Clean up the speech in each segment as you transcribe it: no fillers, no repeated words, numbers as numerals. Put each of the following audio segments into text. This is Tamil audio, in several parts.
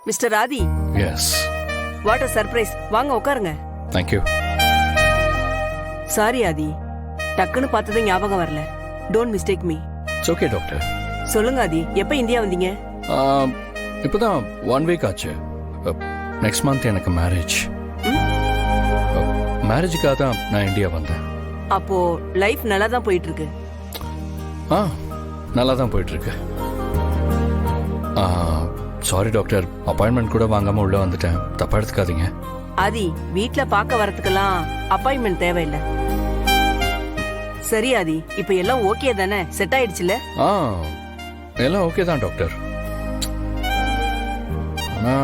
Mister Aadhi. Yes. What a surprise. வாங்க உட்காருங்க. Thank you. சாரி ஆதி, டக்குன்னு பார்த்தது ஞாபகம் வரல. Don't mistake me. It's okay doctor. சொல்லுங்க ஆதி, எப்ப இந்தியா வந்தீங்க? இப்போதான் 1 வீக் ஆச்சு. நெக்ஸ்ட் மந்த் எனக்கு மேரேஜ். மேரேஜுக்காக தான் நான் இந்தியா வந்தேன். அப்போ லைஃப் நல்லா தான் போயிட்டு இருக்கு. நல்லா தான் போயிட்டு இருக்கு. சாரி டாக்டர், அப்பாயின்மெண்ட் கூட வாங்காம உள்ள வந்துட்டேன். தப்பா எடுத்துக்காதீங்க. ஆதி, வீட்ல பார்க்க வரதுக்கெல்லாம் அப்பாயின்மெண்ட் தேவையில்லை. சரி ஆதி, இப்ப எல்லாம் ஓகே தானே? செட் ஆயிடுச்சுல? எல்லாம் ஓகே தான் டாக்டர். ஆனா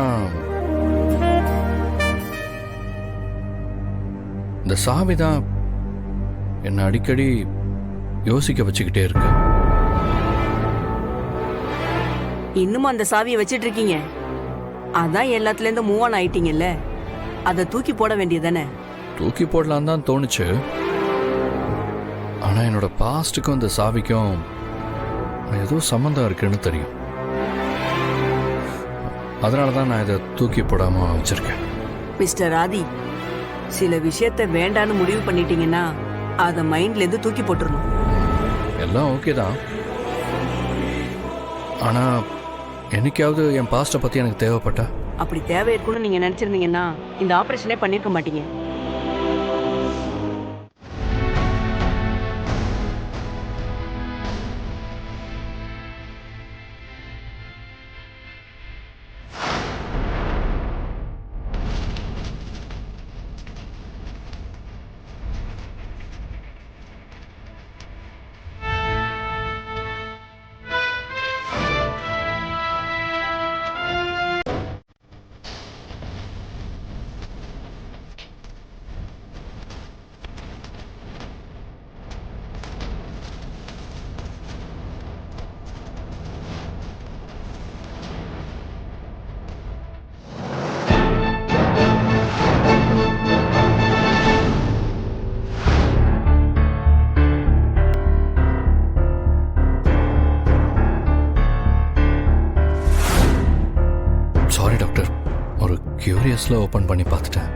இந்த சாவி தான் என்ன அடிக்கடி யோசிக்க வச்சுக்கிட்டே இருக்கு. இன்னும் அந்த சாவியை வச்சிட்டு இருக்கீங்க? அதான் எல்லாத்துல இருந்து மூவ் ஆன் ஆயிட்டீங்கல்ல, அதை தூக்கி போட வேண்டியதானே? தூக்கி போடலாம் தான் தோணுச்சு. ஆனா என்னோட பாஸ்டுக்கும் இந்த சாவிக்கும் ஏதோ சம்பந்தம் இருக்குன்னு தெரியும். அதனாலதான் நான் இதை தூக்கி போடாம வச்சிருக்கேன். மிஸ்டர் ஆதி, சில விஷயத்த வேண்டான்னு முடிவு பண்ணிட்டீங்கன்னா அதை மைண்ட்ல இருந்து தூக்கி போட்டுறணும். எல்லாம் ஓகே தான். ஆனா என்னைக்காவது என் பாஸ்ட பத்தி எனக்கு தேவைப்பட்டா? அப்படி தேவை இருக்குன்னு நீங்க நினைச்சிருந்தீங்கன்னா இந்த ஆபரேஷனே பண்ணிருக்க மாட்டீங்க. சாரி டாக்டர், ஒரு கியூரியஸ்ல ஓபன் பண்ணி பார்த்துட்டேன்.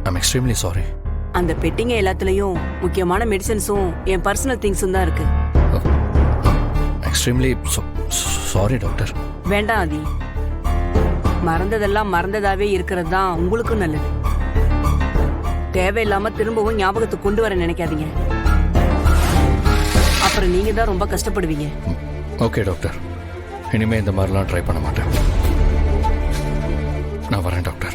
I'm extremely sorry. அந்த பெட்டிங்க எல்லாத்துலயும் முக்கியமான மெடிசன்ஸும் என் பர்சனல் திங்ஸும் தான் இருக்கு. Extremely sorry doctor. வேண்டாம் ஆதி, மறந்ததெல்லாம் மறந்ததாவே இருக்கிறது தான் உங்களுக்கும் நல்லது. தேவையில்லாம திரும்பவும் ஞாபகத்துக்கு கொண்டு வர நினைக்காதீங்க. அப்புறம் நீங்க தான் ரொம்ப கஷ்டப்படுவீங்க. ஓகே டாக்டர், இனிமே இந்த மாதிரிலாம் ட்ரை பண்ண மாட்டேன். நான் வரேன் டாக்டர்.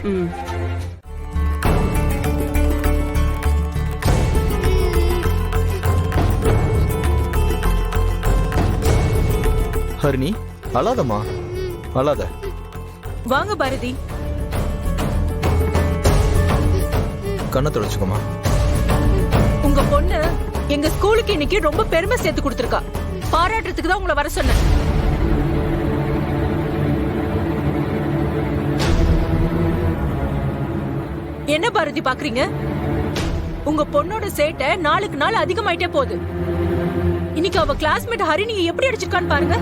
ஹரிணி, அழாதம்மா, அழாத. வாங்க பாரதி. கண்ணை தொடச்சுக்கோமா. உங்க பொண்ணு எங்க ஸ்கூலுக்கு இன்னைக்கு ரொம்ப பெருமை சேர்த்து கொடுத்திருக்கா. பாராட்டுறதுக்கு தான் உங்களை வர சொன்னேன். என்ன பாரதி பாக்குறீங்க? உங்க பொண்ணோட சேட்டை நாளுக்கு நாள் அதிகமாயிட்டே போகுது. இன்னைக்கு அவ கிளாஸ்மேட் ஹரிணியை எப்படி அடிச்சிருக்கான்னு பாருங்க.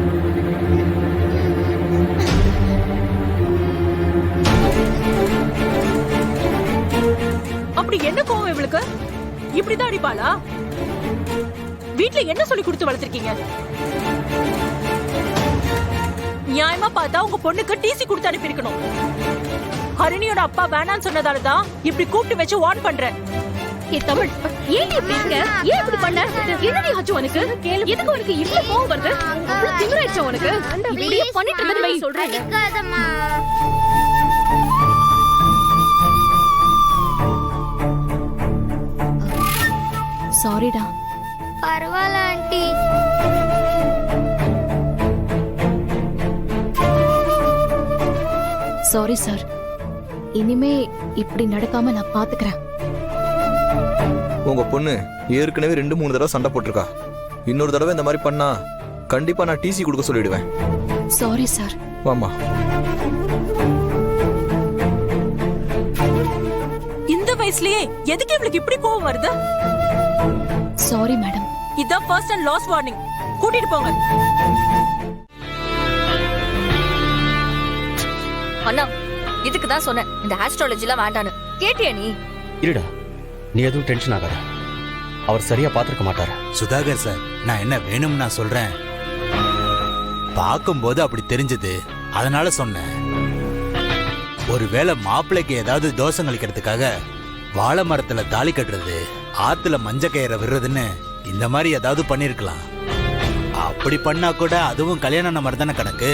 அப்படி என்ன கோவம் இவளுக்கு? இப்படிதான் அடிப்பாளா? வீட்ல என்ன சொல்லி கொடுத்து வளர்த்திருக்கீங்க? நியாயமா பார்த்தா உங்க பொண்ணுக்கு டிசி கொடுத்து அனுப்பியிருக்கணும். ஹரிணியோட அப்பா வேணான்னு சொன்னதாலதான் இப்படி கூப்பிட்டு வச்சு வார்ன் பண்றேன். தமிழ், ஏன் இப்படி இருக்க? ஏன் இப்படி பண்ண? என்னடி ஆச்சு உனக்கு? எதுக்கு உனக்கு இவ்வளவு கோவம் வருது? அவ்வளவு திமிராயிடுச்சா உனக்கு? இப்படியே பண்ணிட்டு இருந்ததை சொல்றேன். சாரிடா. பரவாயில்ல ஆண்டி. Sorry sir. இனிமே இப்படி நடக்காம நான் பாத்துக்கிறேன். உங்க பொண்ணு ஏற்கனவே 2-3 தடவை சண்டை போட்டிருக்கா. இன்னொரு தடவை இந்த மாதிரி பண்ணா கண்டிப்பா நான் டிசி கொடுக்க சொல்லிடுவேன். Sorry sir. வாமா. இந்த வயசுலயே எதுக்கு இவளுக்கு இப்படி கோவம் வருது? Sorry madam. இதான் ஃபர்ஸ்ட் அண்ட் லாஸ்ட் வார்னிங். கூட்டிட்டு போங்க. அண்ணா இதுக்கு தான் சொன்னேன் இந்த ஆஸ்ட்ராலஜிலாம் வேண்டான்னு. கேட்டியா நீ? இருடா, நீ எதுவும் டென்ஷன் ஆகாத. அவர் சரியா பார்த்திருக்க மாட்டாரு. சுதாகர் சார், நான் என்ன வேணும்னு நான் சொல்றேன். பார்க்கும்போது அப்படி தெரிஞ்சது, அதனால சொன்னேன். ஒருவேளை மாப்பிள்ளைக்கு ஏதாவது தோஷம் அளிக்கிறதுக்காக வாழை மரத்துல தாலி கட்டுறது, ஆத்துல மஞ்ச கயிறை விடுறதுன்னு இந்த மாதிரி ஏதாவது பண்ணிருக்கலாம். அப்படி பண்ணா கூட அதுவும் கல்யாணம் மாதிரி தானே கணக்கு.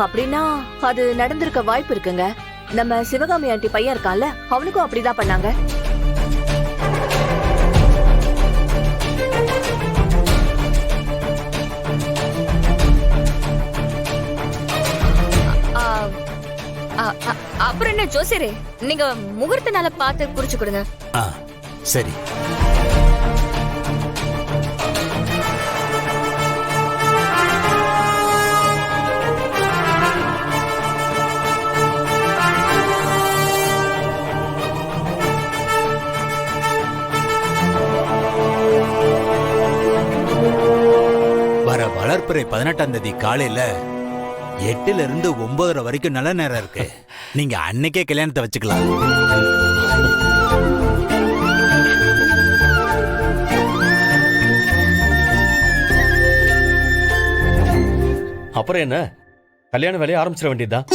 அப்படின்னா அது நடந்திருக்க வாய்ப்பு இருக்குங்க. நம்ம சிவகாமி ஆண்டி பையன் இருக்கான்ல, அவனுக்கும் அப்படிதான் பண்ணாங்க. அப்புறம் என்ன ஜோசியரே, நீங்க முகூர்த்த நாளை பார்த்து குறிச்சு கொடுங்க. சரி. வர வளர்ப்பிறை 18ஆம் தேதி காலையில 8ல இருந்து 9:30 வரைக்கும் நல்ல நேரம் இருக்கு. நீங்க அன்னைக்கே கல்யாணத்தை வச்சுக்கலாம். அப்புறம் என்ன, கல்யாண வேலையை ஆரம்பிச்சிட வேண்டியதுதான்.